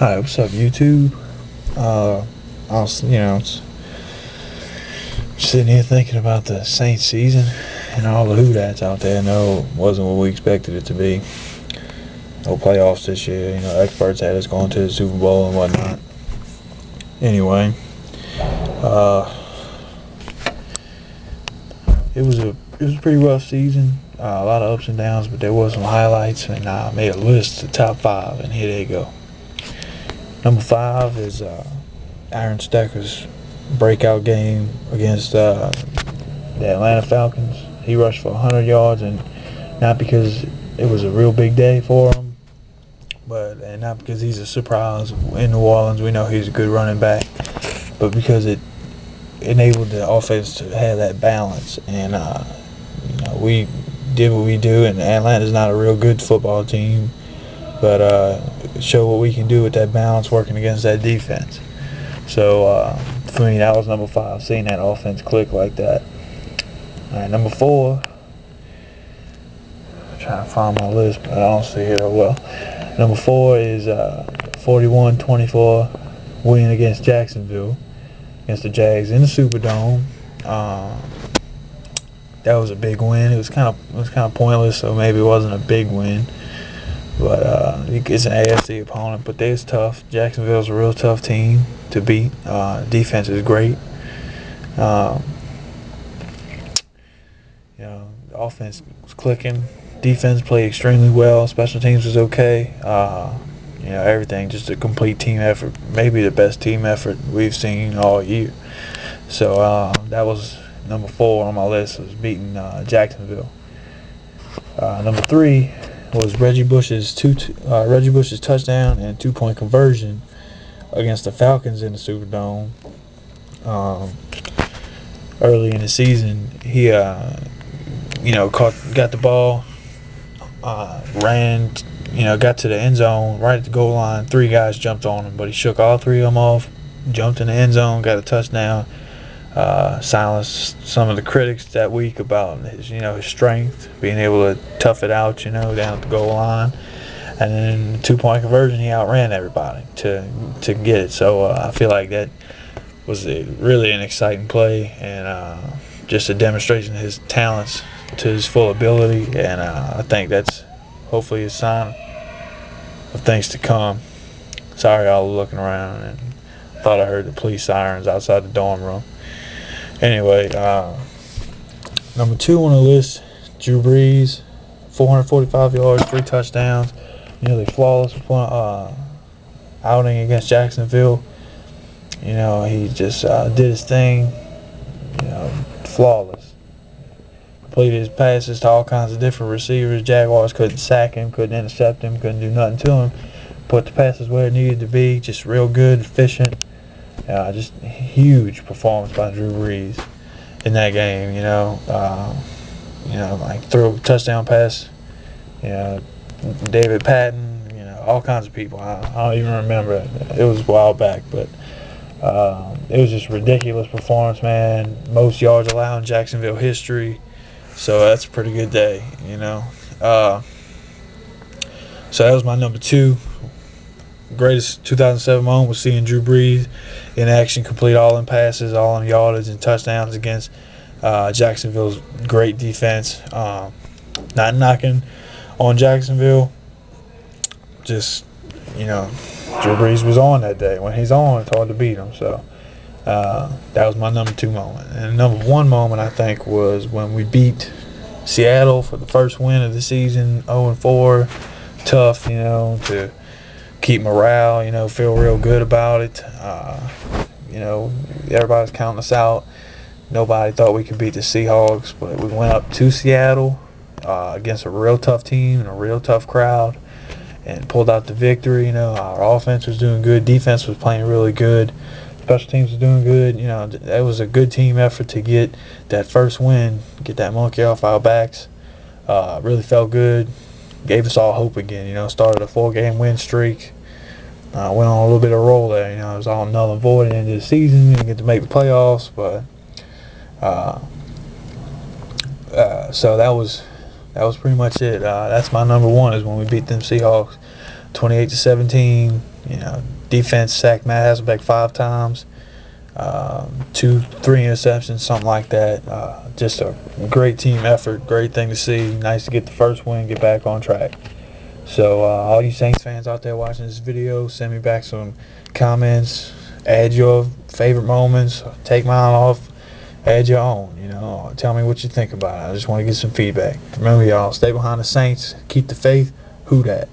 Alright, what's up, YouTube? I was, sitting here thinking about the Saints season and all the WhoDats out there. No, it wasn't what we expected it to be. No playoffs this year. Experts had us going to the Super Bowl and whatnot. Anyway, it was a pretty rough season. A lot of ups and downs, but there was some highlights, and I made a list of top 5, and here they go. Number 5 is Aaron Stecker's breakout game against the Atlanta Falcons. He rushed for 100 yards, and not because it was a real big day for him, and not because he's a surprise in New Orleans. We know he's a good running back, but because it enabled the offense to have that balance. And we did what we do, and Atlanta's not a real good football team, but show what we can do with that balance working against that defense. So for me, that was number 5, seeing that offense click like that. All right, number 4, I'm trying to find my list, but I don't see it well. Number 4 is 41-24 win against Jacksonville, against the Jags in the Superdome. That was a big win. It was kind of pointless, so maybe it wasn't a big win. But it's an AFC opponent, but they're tough. Jacksonville's a real tough team to beat. Defense is great. The offense was clicking. Defense played extremely well. Special teams was okay. Everything, just a complete team effort. Maybe the best team effort we've seen all year. So that was number 4 on my list, was beating Jacksonville. Number 3 was Reggie Bush's touchdown and 2-point conversion against the Falcons in the Superdome. Early in the season, he got the ball, ran, got to the end zone right at the goal line. 3 guys jumped on him, but he shook all 3 of them off, jumped in the end zone, got a touchdown. Silenced some of the critics that week about his strength, being able to tough it out, down at the goal line. And then 2-point conversion, he outran everybody to get it. So I feel like that was really an exciting play, and just a demonstration of his talents to his full ability. And I think that's hopefully a sign of things to come. Sorry, I was looking around and thought I heard the police sirens outside the dorm room. Anyway, number 2 on the list, Drew Brees, 445 yards, 3 touchdowns, nearly flawless outing against Jacksonville. He just did his thing, flawless. Completed his passes to all kinds of different receivers. Jaguars couldn't sack him, couldn't intercept him, couldn't do nothing to him. Put the passes where it needed to be, just real good, efficient. Just huge performance by Drew Brees in that game. Like throw a touchdown pass. David Patton. All kinds of people. I don't even remember. It was a while back, but it was just a ridiculous performance, man. Most yards allowed in Jacksonville history. So that's a pretty good day. So that was my number 2. Greatest 2007 moment was seeing Drew Brees in action, complete all them passes, all them yardage and touchdowns against Jacksonville's great defense. Not knocking on Jacksonville, just Drew Brees was on that day. When he's on, it's hard to beat him. So that was my number 2 moment. And number 1 moment, I think, was when we beat Seattle for the first win of the season, 0-4. Tough, to keep morale, feel real good about it. Everybody's counting us out. Nobody thought we could beat the Seahawks, but we went up to Seattle against a real tough team and a real tough crowd and pulled out the victory. Our offense was doing good. Defense was playing really good. Special teams was doing good. That was a good team effort to get that first win, get that monkey off our backs. Really felt good. Gave us all hope again. Started a 4-game win streak. Went on a little bit of a roll there. It was all null and void at the end of the season. Didn't get to make the playoffs, but so that was pretty much it. That's my number 1, is when we beat them Seahawks. 28-17. You know, defense sacked Matt Hasselbeck 5 times. 2-3 interceptions, something like that. Just a great team effort, great thing to see. Nice to get the first win, get back on track. So all you Saints fans out there watching this video, send me back some comments, add your favorite moments, take mine off, add your own, you know, tell me what you think about it. I just want to get some feedback. Remember, y'all, stay behind the Saints, keep the faith. Who dat?